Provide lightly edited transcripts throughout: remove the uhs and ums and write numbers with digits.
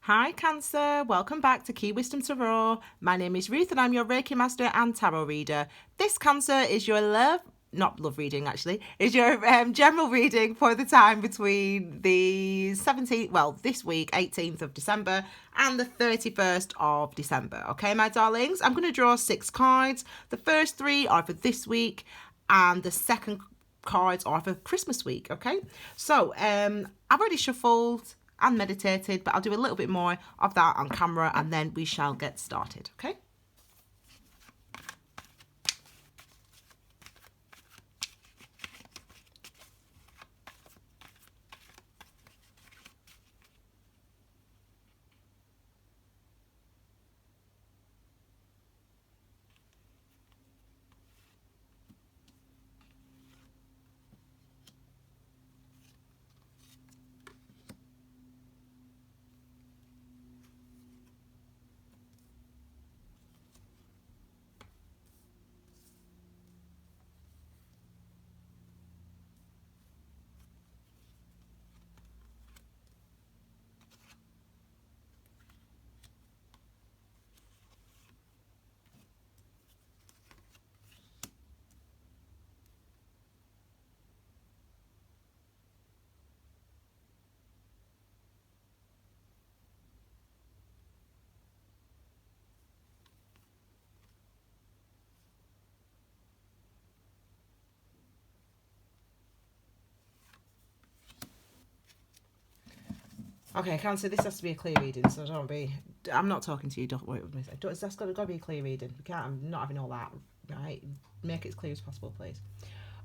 Hi Cancer, welcome back to Key Wisdom Tarot. My name is Ruth and I'm your Reiki Master and Tarot Reader. This Cancer is your not love reading actually, is your general reading for the time between the 17th, well this week, 18th of December and the 31st of December. Okay, my darlings, I'm going to draw 6 cards. The first 3 are for this week and the second cards are for Christmas week, okay? So, I've already shuffled and meditated, but I'll do a little bit more of that on camera and then we shall get started, okay? Okay, Cancer, this has to be a clear reading, so don't be... I'm not talking to you, don't worry with me. That's got to be a clear reading. We can't, I'm not having all that, right? Make it as clear as possible, please.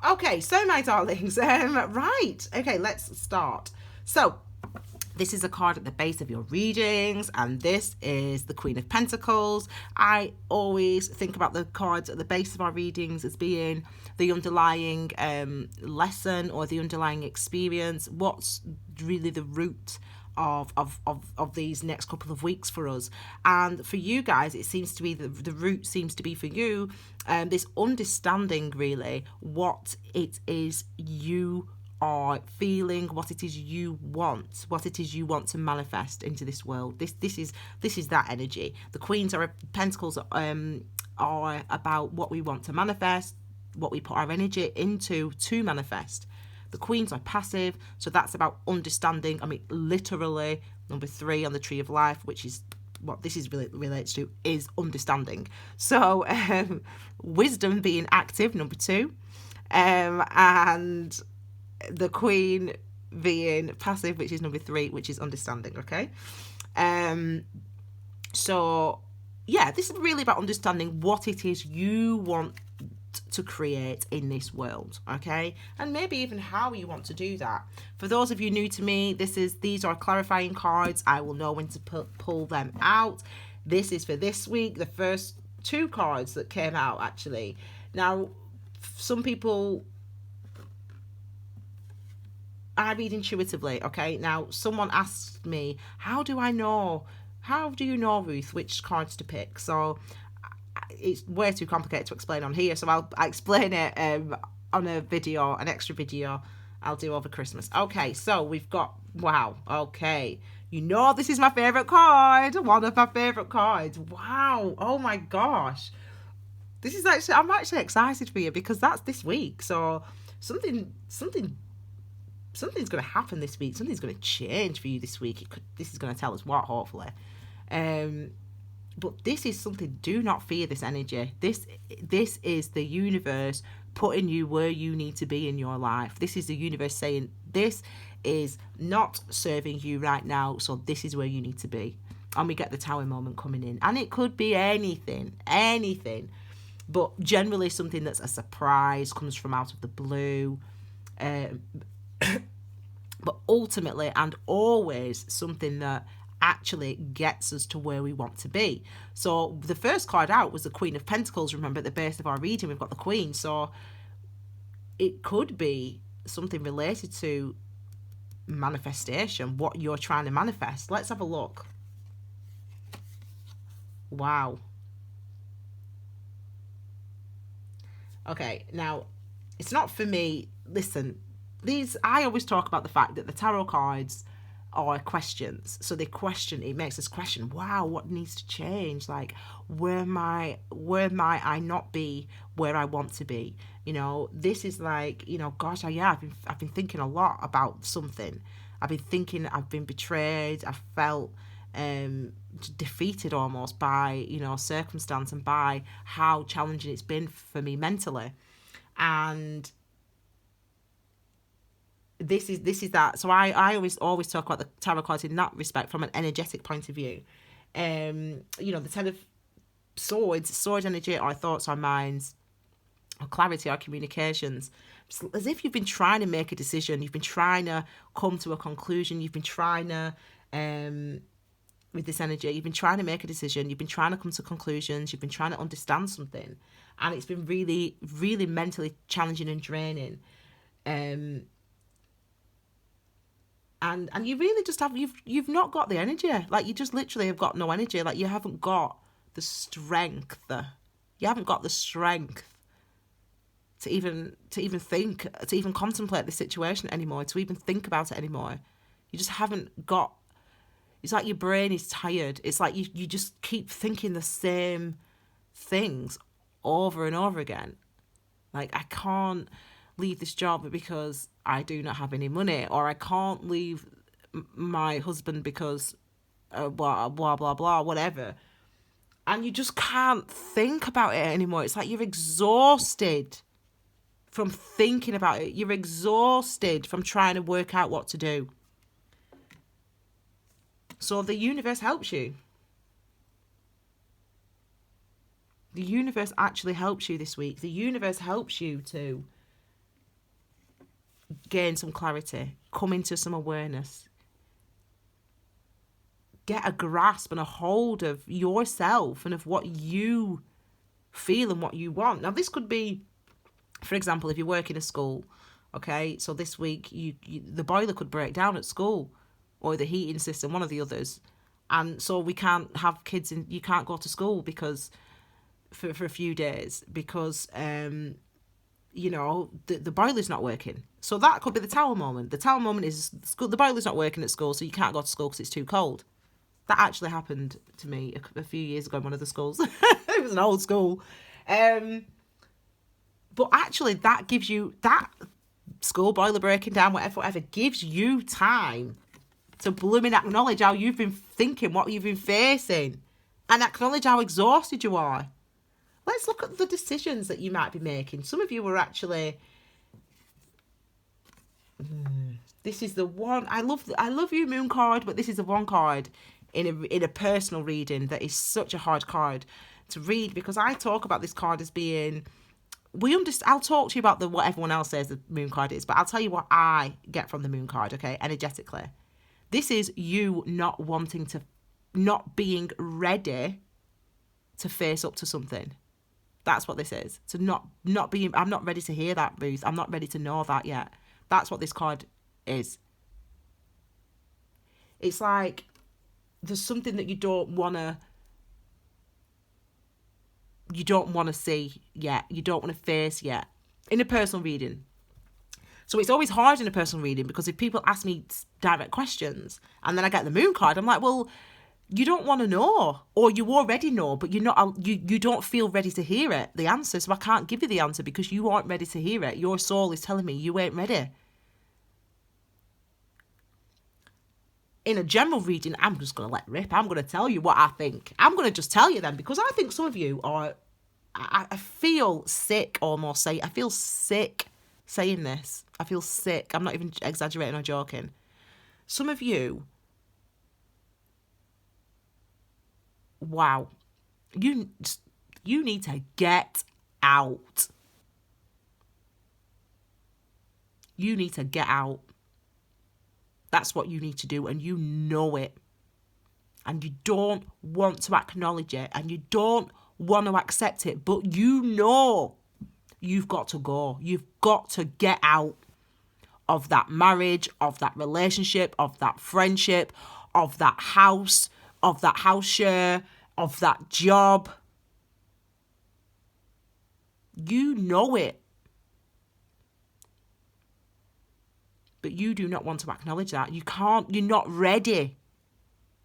Okay, so my darlings, right. Okay, let's start. So, this is a card at the base of your readings, and this is the Queen of Pentacles. I always think about the cards at the base of our readings as being the underlying lesson or the underlying experience. What's really the root of these next couple of weeks for us? And for you guys, it seems to be the root seems to be for you this understanding really what it is you are feeling, what it is you want, what it is you want to manifest into this world. This is that energy. The Queens are Pentacles are about what we want to manifest, what we put our energy into to manifest. The Queens are passive, so that's about understanding. I mean, literally, number 3 on the Tree of Life, which is what this is really relates to, is understanding. So, wisdom being active, number 2, and the Queen being passive, which is number 3, which is understanding, okay? So, yeah, this is really about understanding what it is you want to create in this world, okay? And maybe even how you want to do that. For those of you new to me, these are clarifying cards. I will know when to pull them out. This is for this week, the first 2 cards that came out, actually. Now, some people... I read intuitively, okay? Now, someone asked me, how do you know, Ruth, which cards to pick? So, it's way too complicated to explain on here, so I'll explain it on a video, an extra video I'll do over Christmas. Okay, so we've got, wow, okay. You know this is my favourite card, one of my favourite cards. Wow, oh my gosh. This is actually, I'm actually excited for you because that's this week. So, something's going to happen this week. Something's going to change for you this week. This is going to tell us what, hopefully. But this is something, do not fear this energy. This is the universe putting you where you need to be in your life. This is the universe saying, this is not serving you right now, so this is where you need to be. And we get the Tower moment coming in. And it could be anything. But generally something that's a surprise, comes from out of the blue. But ultimately and always something that actually gets us to where we want to be. So the first card out was the Queen of Pentacles. Remember, at the base of our reading we've got the Queen, so it could be something related to manifestation, what you're trying to manifest. Let's have a look. Wow. Okay, now it's not for me. Listen, I always talk about the fact that the tarot cards or questions. So they question, it makes us question, wow, what needs to change? Like, where might I not be where I want to be? You know, this is like, you know, gosh, I've been thinking a lot about something. I've been thinking I've been betrayed. I felt defeated almost by, you know, circumstance and by how challenging it's been for me mentally. And this is that. So I always talk about the tarot cards in that respect from an energetic point of view. You know, the Ten of Swords, sword energy, our thoughts, our minds, our clarity, our communications. It's as if you've been trying to make a decision, you've been trying to come to a conclusion, you've been trying to with this energy, you've been trying to make a decision, you've been trying to come to conclusions, you've been trying to understand something, and it's been really, really mentally challenging and draining. And you really just have, you've not got the energy. Like, you just literally have got no energy. Like, you haven't got the strength. You haven't got the strength to even think, to even contemplate the situation anymore, to even think about it anymore. You just haven't got, it's like your brain is tired. It's like you just keep thinking the same things over and over again. Like, I can't leave this job because I do not have any money, or I can't leave my husband because blah, blah, blah, blah, whatever. And you just can't think about it anymore. It's like you're exhausted from thinking about it. You're exhausted from trying to work out what to do. So the universe helps you. The universe actually helps you this week. The universe helps you to gain some clarity, come into some awareness, get a grasp and a hold of yourself and of what you feel and what you want. Now, this could be, for example, if you work in a school, okay, so this week the boiler could break down at school, or the heating system, one of the others, and so we can't have kids in, you can't go to school because for a few days because you know, the boiler's not working. So that could be the tower moment. The tower moment is the boiler's not working at school, so you can't go to school because it's too cold. That actually happened to me a few years ago in one of the schools. It was an old school. But actually, that gives you, that school boiler breaking down, whatever, gives you time to blooming acknowledge how you've been thinking, what you've been facing, and acknowledge how exhausted you are. Let's look at the decisions that you might be making. Some of you are actually... This is the one... I love you, Moon card, but this is the one card in a personal reading that is such a hard card to read, because I talk about this card as being... I'll talk to you about what everyone else says the Moon card is, but I'll tell you what I get from the Moon card, okay, energetically. This is you not wanting to... not being ready to face up to something. That's what this is. So not being, I'm not ready to hear that, Ruth. I'm not ready to know that yet. That's what this card is. It's like there's something that you don't want to see yet. You don't want to face yet in a personal reading. So it's always hard in a personal reading, because if people ask me direct questions and then I get the Moon card, I'm like, well, you don't want to know, or you already know, but you're not, you don't feel ready to hear it, the answer. So I can't give you the answer because you aren't ready to hear it. Your soul is telling me you ain't ready. In a general reading, I'm just going to let rip. I'm going to tell you what I think. I'm going to just tell you then, because I think some of you are, I feel sick almost. I feel sick saying this. I feel sick. I'm not even exaggerating or joking. Some of you, wow, you need to get out. You need to get out. That's what you need to do, and you know it. And you don't want to acknowledge it, and you don't want to accept it, but you know you've got to go. You've got to get out of that marriage, of that relationship, of that friendship, of that house share, of that job. You know it. but you do not want to acknowledge that. You can't, you're not ready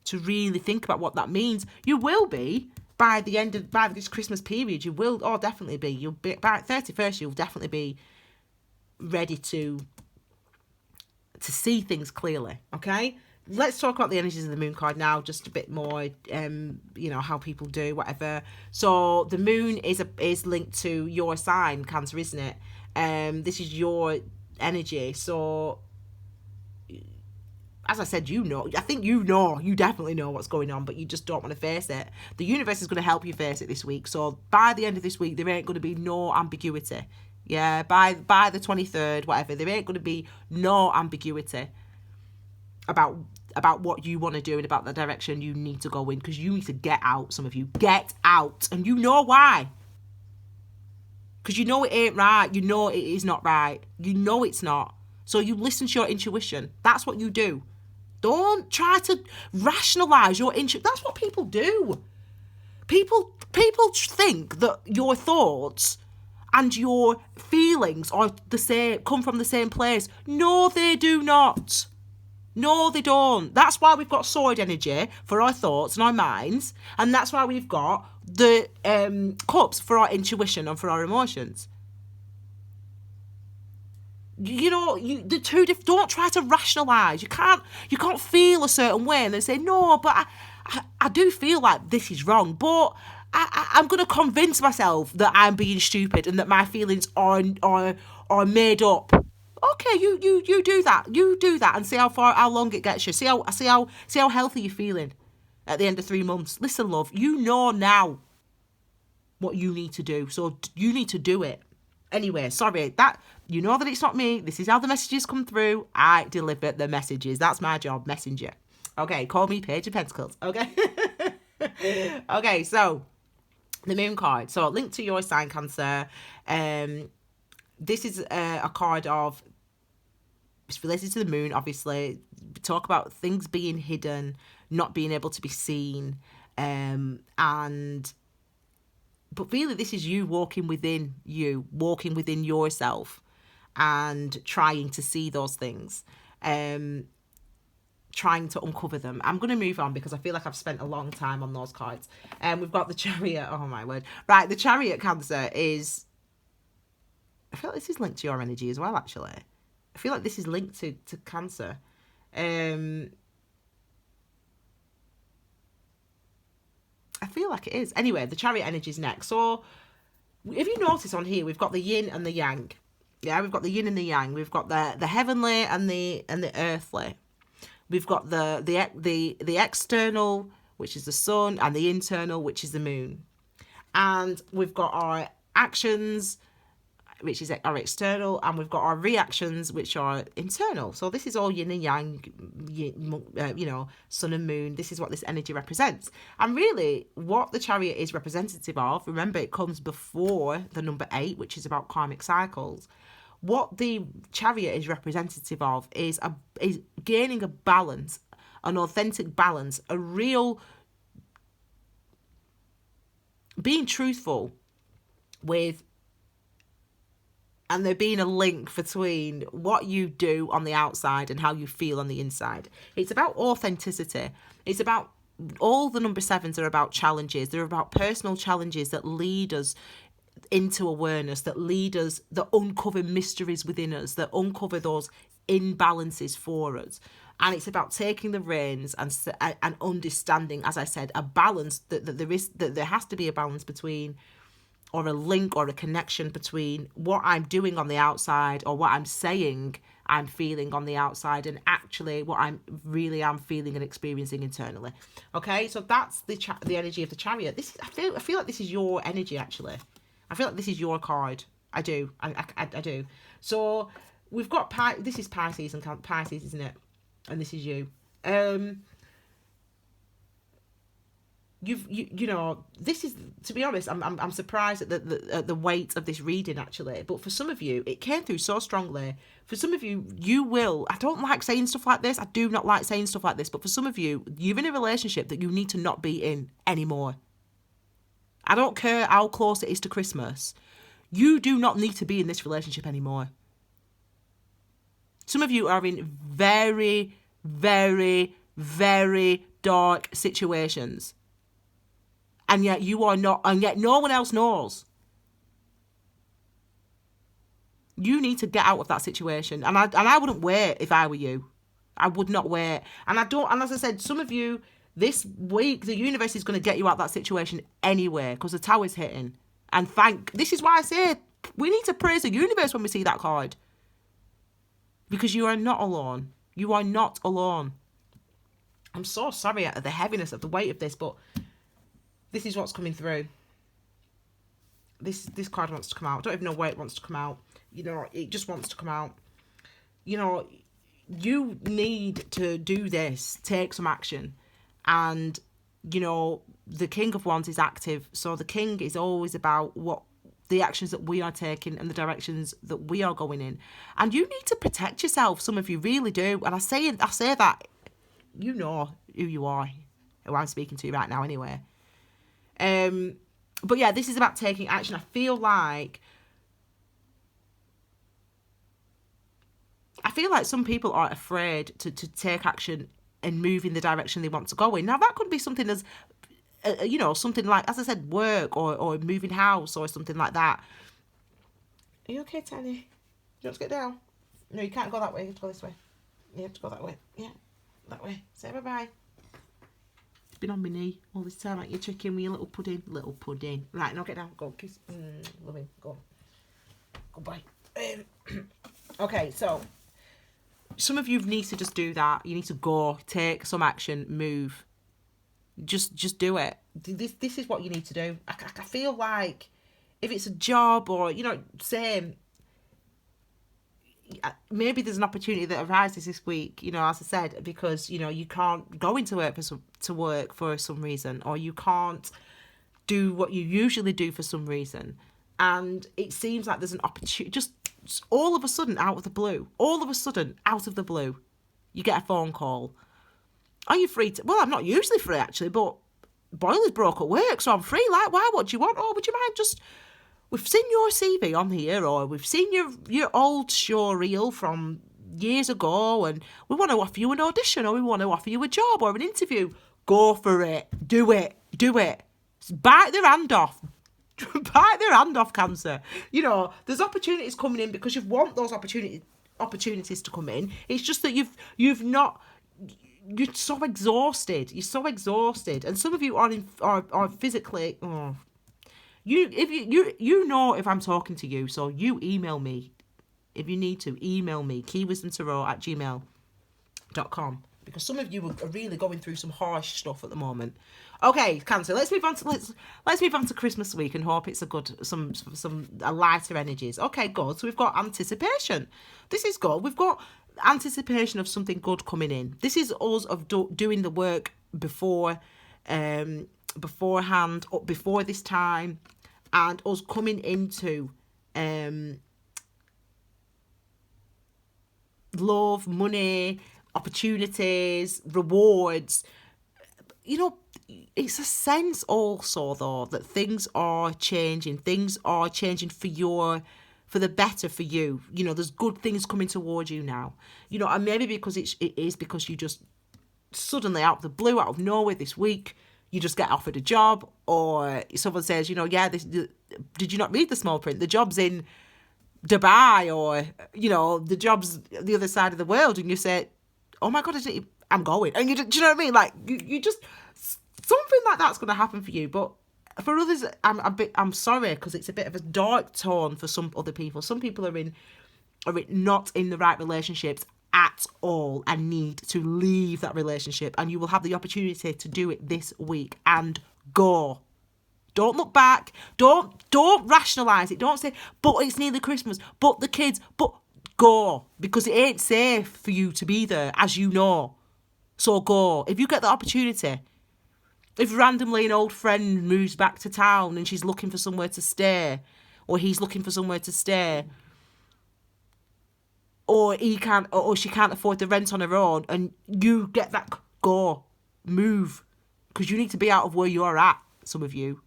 to really think about what that means. You will be by this Christmas period. You will, or definitely be. You'll be by 31st. You'll definitely be ready to see things clearly. Okay, let's talk about the energies of the moon card now, just a bit more. You know, how people do whatever. So the moon is linked to your sign, Cancer, isn't it? This is your energy. So as I said, you know, I think you definitely know what's going on, but you just don't want to face it. The universe is going to help you face it this week. So by the end of this week, there ain't going to be no ambiguity. Yeah, by the 23rd, whatever, there ain't going to be no ambiguity about what you want to do and about the direction you need to go in, because you need to get out. Some of you get out, and you know why. Because you know it ain't right. You know it is not right. You know it's not. So you listen to your intuition. That's what you do. Don't try to rationalize your intuition. That's what people do. People think that your thoughts and your feelings are the same, come from the same place. No, they do not. No, they don't. That's why we've got sword energy for our thoughts and our minds, and that's why we've got the cups for our intuition and for our emotions. You know, the two don't try to rationalise. You can't feel a certain way and then say, no, but I do feel like this is wrong, but I'm going to convince myself that I'm being stupid and that my feelings are made up. Okay, you do that. You do that and see how long it gets you. See how healthy you're feeling at the end of 3 months. Listen, love, you know now what you need to do, so you need to do it. Anyway, sorry, that you know that it's not me. This is how the messages come through. I deliver the messages. That's my job, messenger. Okay, call me Page of Pentacles. Okay. Okay, so the moon card. So linked to your sign, Cancer. This is a card of, it's related to the moon, obviously. We talk about things being hidden, not being able to be seen, but really this is you walking within yourself and trying to see those things, trying to uncover them. I'm going to move on because I feel like I've spent a long time on those cards. We've got the Chariot. Oh my word. Right, the Chariot, Cancer, is, I feel like this is linked to your energy as well, actually. I feel like this is linked to Cancer. I feel like it is. Anyway, the Chariot energy is next. So if you notice on here, we've got the yin and the yang. Yeah, we've got the yin and the yang. We've got the heavenly and the earthly. We've got the external, which is the sun, and the internal, which is the moon. And we've got our actions, which is our external, and we've got our reactions, which are internal. So this is all yin and yang, you know, sun and moon. This is what this energy represents. And really, what the Chariot is representative of, remember, it comes before the number 8, which is about karmic cycles. What the Chariot is representative of is gaining a balance, an authentic balance, a real being truthful with, and there being a link between what you do on the outside and how you feel on the inside. It's about authenticity. It's about, all the number 7s are about challenges. They're about personal challenges that lead us into awareness, that lead us, that uncover mysteries within us, that uncover those imbalances for us. And it's about taking the reins and understanding, as I said, a balance, that there has to be a balance between, or a link or a connection between what I'm doing on the outside, or what I'm saying I'm feeling on the outside, and actually what I'm feeling and experiencing internally. Okay, so that's the energy of the Chariot. I feel like this is your energy, actually. I feel like this is your card. I do. I do. So we've got this is Pisces, and Pisces, isn't it? And this is you. You know, this is, to be honest, I'm surprised at the weight of this reading, actually. But for some of you, it came through so strongly. For some of you, you will, I don't like saying stuff like this. I do not like saying stuff like this. But for some of you, you're in a relationship that you need to not be in anymore. I don't care how close it is to Christmas. You do not need to be in this relationship anymore. Some of you are in very, very, very dark situations. And yet you are not, and yet no one else knows. You need to get out of that situation. And I wouldn't wait if I were you. I would not wait. And as I said, some of you, this week, the universe is going to get you out of that situation anyway, because the tower's hitting. And this is why I say we need to praise the universe when we see that card. Because you are not alone. You are not alone. I'm so sorry at the heaviness of the weight of this, but this is what's coming through. This card wants to come out. I don't even know where it wants to come out. You know, it just wants to come out. You know, you need to do this. Take some action. And, you know, the King of Wands is active. So the King is always about what the actions that we are taking and the directions that we are going in. And you need to protect yourself. Some of you really do. And I say that, you know who you are, who I'm speaking to right now anyway. But yeah, this is about taking action. I feel like some people are afraid to take action and move in the direction they want to go in. Now, that could be something as, you know, something like, as I said, work or moving house or something like that. Are you okay, Tiny? You want to get down? No, you can't go that way. You have to go this way. You have to go that way. Yeah, that way. Say bye-bye. Been on my knee all this time, like you're tricking me, little pudding. Little pudding. Right, now get down. Go, kiss. Love him. Go. Goodbye. Okay, so some of you need to just do that. You need to go, take some action, move. Just do it. This is what you need to do. I feel like if it's a job or, you know, same, maybe there's an opportunity that arises this week, you know, as I said, because, you know, you can't go into work for some reason, or you can't do what you usually do for some reason. And it seems like there's an opportunity, just all of a sudden out of the blue, you get a phone call. Are you free to, well, I'm not usually free actually, but boiler's broke at work, so I'm free. Like, why? What do you want? Oh, would you mind just, we've seen your CV on here, or we've seen your old show reel from years ago, and we want to offer you an audition, or we want to offer you a job or an interview. Go for it. Do it. Bite their hand off. Bite their hand off, Cancer. You know, there's opportunities coming in because you want those opportunities to come in. It's just that you've not. You're so exhausted. And some of you are physically. Oh, you know if I'm talking to you, so you email me if you need to. Email me keywisdomtarot@gmail.com, because some of you are really going through some harsh stuff at the moment. Okay, Cancer, let's move on to Christmas week and hope it's a good some lighter energies. Okay, good. So we've got anticipation. This is good. We've got anticipation of something good coming in. This is us of doing the work beforehand, before this time, and us coming into love, money, opportunities, rewards. You know, it's a sense also though that things are changing for the better for you. You know, there's good things coming towards you now. You know, and maybe because it is because you just suddenly out of the blue, out of nowhere this week, you just get offered a job, or someone says, you know, yeah, did you not read the small print? The job's in Dubai, or, you know, the job's the other side of the world, and you say, oh my God, I'm going. And do you know what I mean? Like, you just, something like that's going to happen for you. But for others, I'm sorry, because it's a bit of a dark tone for some other people. Some people are not in the right relationships at all and need to leave that relationship, and you will have the opportunity to do it this week. And go. Don't look back. Don't rationalise it. Don't say, but it's nearly Christmas, but the kids, but go, because it ain't safe for you to be there, as you know. So go. If you get the opportunity, if randomly an old friend moves back to town and she's looking for somewhere to stay, or he's looking for somewhere to stay, or she can't afford the rent on her own, and you get that, go, move, because you need to be out of where you're at. Some of you,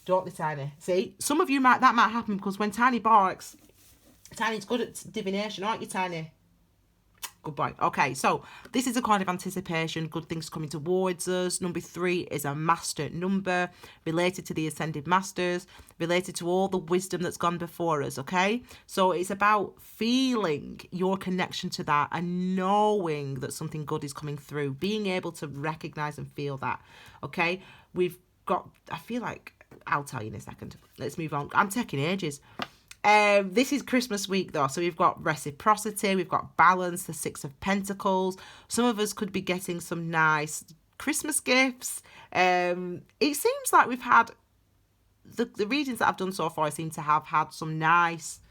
don't be Tiny. See, some of you that might happen, because when Tiny barks, Tiny's good at divination, aren't you, Tiny? Good boy. Okay, so this is a kind of anticipation, good things coming towards us. Number 3 is a master number, related to the ascended masters, related to all the wisdom that's gone before us, okay? So it's about feeling your connection to that and knowing that something good is coming through, being able to recognize and feel that, okay? We've got, I feel like, I'll tell you in a second. Let's move on. I'm taking ages. This is Christmas week though, so we've got reciprocity, we've got balance, the 6 of Pentacles. Some of us could be getting some nice Christmas gifts. It seems like we've had the readings that I've done so far. I seem to have had some nice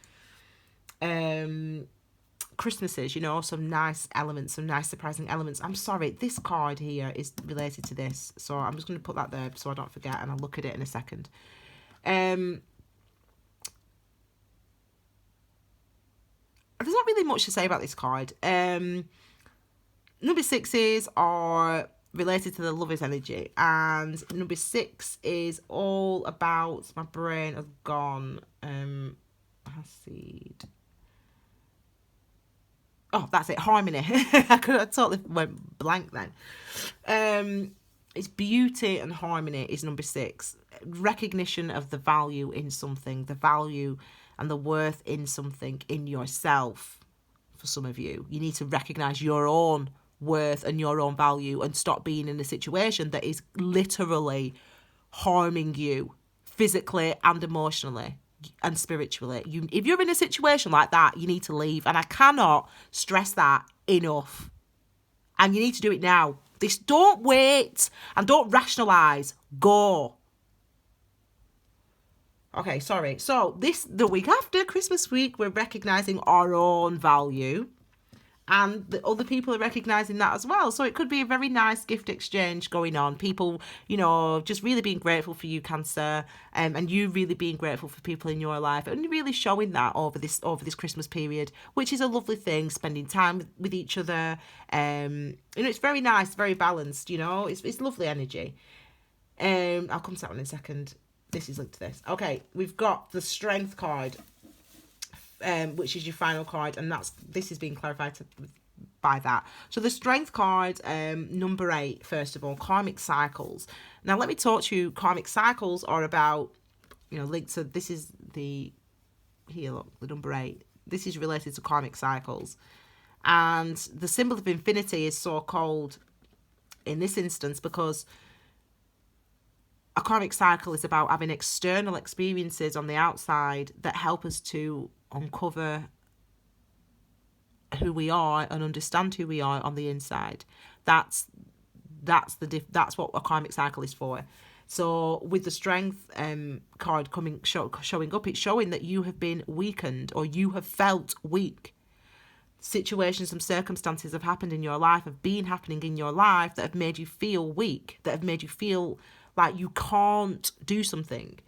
Christmases, you know, some nice elements, some nice surprising elements. I'm sorry, this card here is related to this, so I'm just going to put that there so I don't forget, and I'll look at it in a second. There's not really much to say about this card. Number 6s are related to the lover's energy, and number 6 is all about, my brain has gone, Hasid. Oh, that's it, harmony. I totally went blank then. It's beauty and harmony is number 6. Recognition of the value in something, the value and the worth in something in yourself. For some of you, you need to recognize your own worth and your own value and stop being in a situation that is literally harming you physically and emotionally and spiritually. If you're in a situation like that, you need to leave, and I cannot stress that enough. And you need to do it now. Don't wait and don't rationalize. Go. Okay, sorry. So the week after Christmas week, we're recognizing our own value, and the other people are recognizing that as well. So it could be a very nice gift exchange going on. People, you know, just really being grateful for you, Cancer, and you really being grateful for people in your life, and really showing that over this Christmas period, which is a lovely thing. Spending time with each other, you know, it's very nice, very balanced. You know, it's lovely energy. I'll come to that one in a second. This is linked to this. Okay, we've got the Strength card, which is your final card, and this is being clarified by that. So the Strength card, number 8, first of all, karmic cycles. Now let me talk to you. Karmic cycles are about, you know, linked to, this is here, look, the number 8. This is related to karmic cycles. And the symbol of infinity is so called in this instance because a karmic cycle is about having external experiences on the outside that help us to uncover who we are and understand who we are on the inside. That's what a karmic cycle is for. So with the Strength card showing up, it's showing that you have been weakened or you have felt weak. Situations and circumstances have happened in your life, have been happening in your life that have made you feel weak, that have made you feel like you can't do something.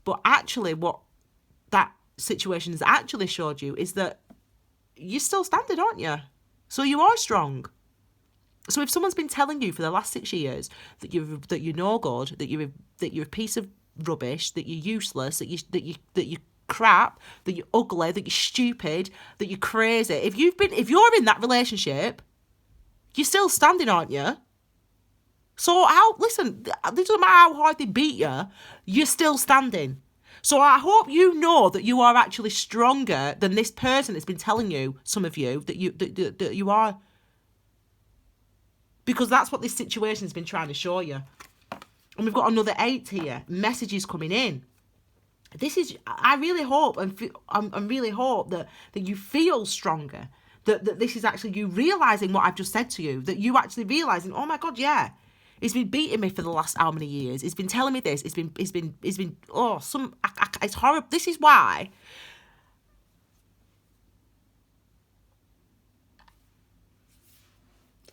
But actually what that situation has actually showed you is that you're still standing, aren't you? So you are strong. So if someone's been telling you for the last 6 years that you're no good, that you're a piece of rubbish, that you're useless, that you're crap, that you're ugly, that you're stupid, that you're crazy, if you're in that relationship, you're still standing, aren't you? So listen, it doesn't matter how hard they beat you, you're still standing. So I hope you know that you are actually stronger than this person that's been telling you, some of you, that you are. Because that's what this situation has been trying to show you. And we've got another 8 here, messages coming in. I really hope and really hope that you feel stronger, that this is actually you realising what I've just said to you, that you actually realising, oh my God, yeah. He's been beating me for the last how many years? He's been telling me this. It's horrible. This is why.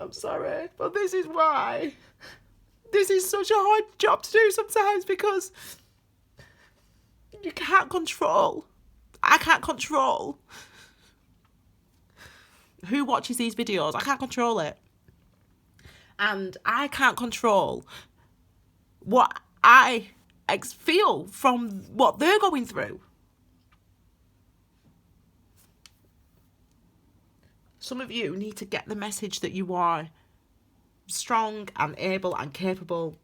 I'm sorry, but this is why. This is such a hard job to do sometimes because you can't control. I can't control who watches these videos. I can't control it. And I can't control what I feel from what they're going through. Some of you need to get the message that you are strong and able and capable.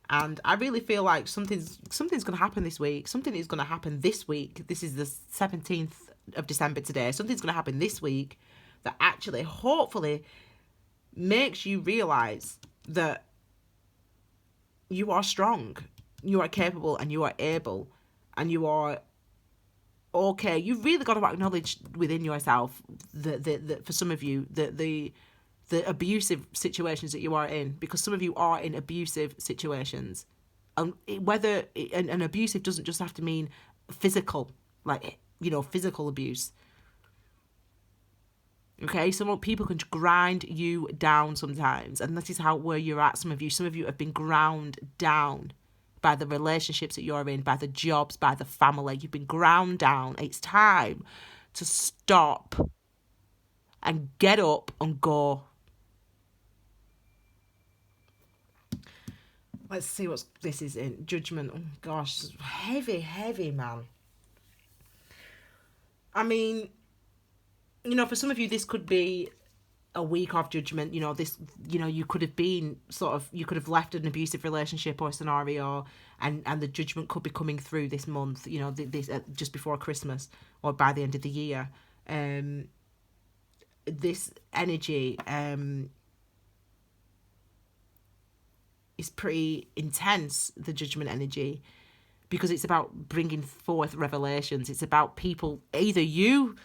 And I really feel like something's going to happen this week. Something is going to happen this week. This is the 17th of December today. Something's going to happen this week that actually, hopefully, makes you realise that you are strong, you are capable, and you are able, and you are okay. You've really got to acknowledge within yourself that for some of you, the abusive situations that you are in, because some of you are in abusive situations. Whether an abusive doesn't just have to mean physical, like, physical abuse. Okay, some people can grind you down sometimes, and that is where you're at. Some of you have been ground down by the relationships that you're in, by the jobs, by the family. You've been ground down. It's time to stop and get up and go. Let's see what this is in. Judgment. Oh, gosh, heavy, man. I mean, for some of you, this could be a week of judgment. You could have been you could have left an abusive relationship or scenario, and the judgment could be coming through this month, this just before Christmas or by the end of the year. This energy is pretty intense, the judgment energy, because it's about bringing forth revelations. It's about people, either you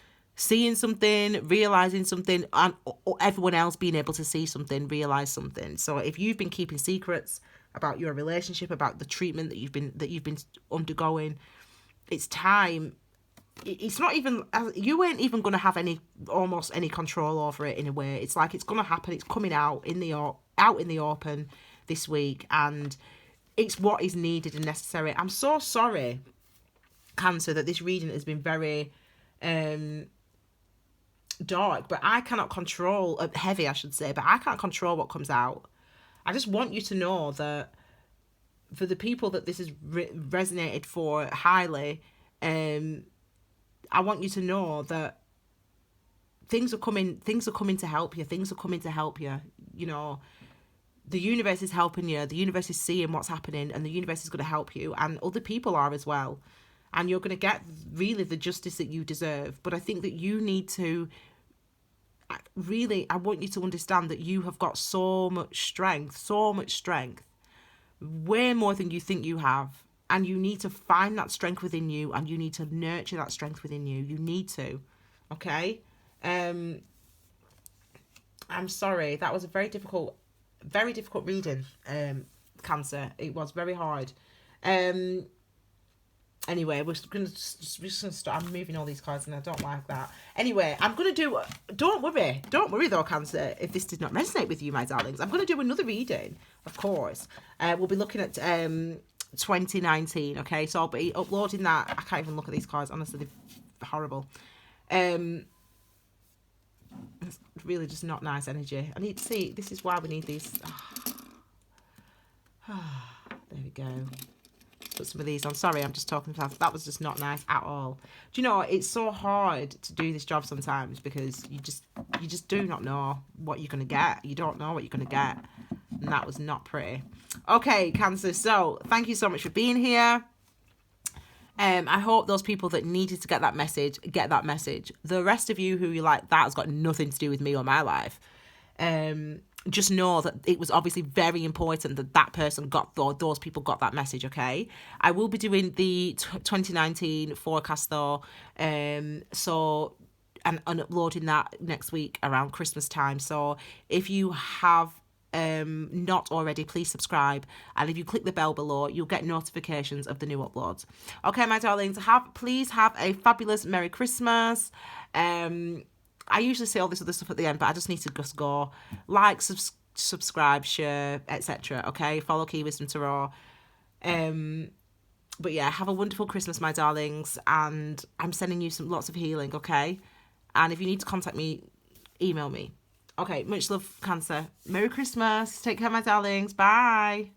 seeing something, realizing something, and or everyone else being able to see something, realize something. So if you've been keeping secrets about your relationship, about the treatment that you've been undergoing, it's time. It's not even, you ain't even going to have almost any control over it in a way. It's like it's going to happen. It's coming out in the open this week, and it's what is needed and necessary. I'm so sorry, Cancer, that this reading has been very dark, but I cannot control, heavy I should say, but I can't control what comes out. I just want you to know that for the people that this has resonated for highly, I want you to know that things are coming to help you. Things are coming to help you. The universe is helping you. The universe is seeing what's happening, and the universe is going to help you, and other people are as well. And you're going to get really the justice that you deserve. But I think that you need to I want you to understand that you have got so much strength, way more than you think you have. And you need to find that strength within you, and you need to nurture that strength within you. You need to, okay? I'm sorry, that was a very difficult reading, Cancer. It was very hard. Anyway, we're just gonna start. I'm moving all these cards, and I don't like that. Anyway, I'm gonna do. Don't worry though, Cancer. If this did not resonate with you, my darlings, I'm gonna do another reading. Of course, we'll be looking at 2019. Okay, so I'll be uploading that. I can't even look at these cards. Honestly, they're horrible. It's really just not nice energy. I need to see. This is why we need these. There we go. Put some of these on. Sorry, I'm just talking fast. That was just not nice at all. Do you know, it's so hard to do this job sometimes, because you just do not know what you're going to get. You don't know what you're going to get. And that was not pretty. Okay, Cancer. So thank you so much for being here. I hope those people that needed to get that message, get that message. The rest of you who you're like, that has got nothing to do with me or my life. Just know that it was obviously very important that person those people got that message, okay? I will be doing the 2019 forecast though, and uploading that next week around Christmas time. So if you have not already, please subscribe, and if you click the bell below, you'll get notifications of the new uploads. Okay, my darlings, please have a fabulous Merry Christmas. I usually say all this other stuff at the end, but I just need to just go like, subscribe, share, etc. Okay, follow Key Wisdom Tarot. But yeah, have a wonderful Christmas, my darlings, and I'm sending you lots of healing. Okay, and if you need to contact me, email me. Okay, much love, Cancer. Merry Christmas. Take care, my darlings. Bye.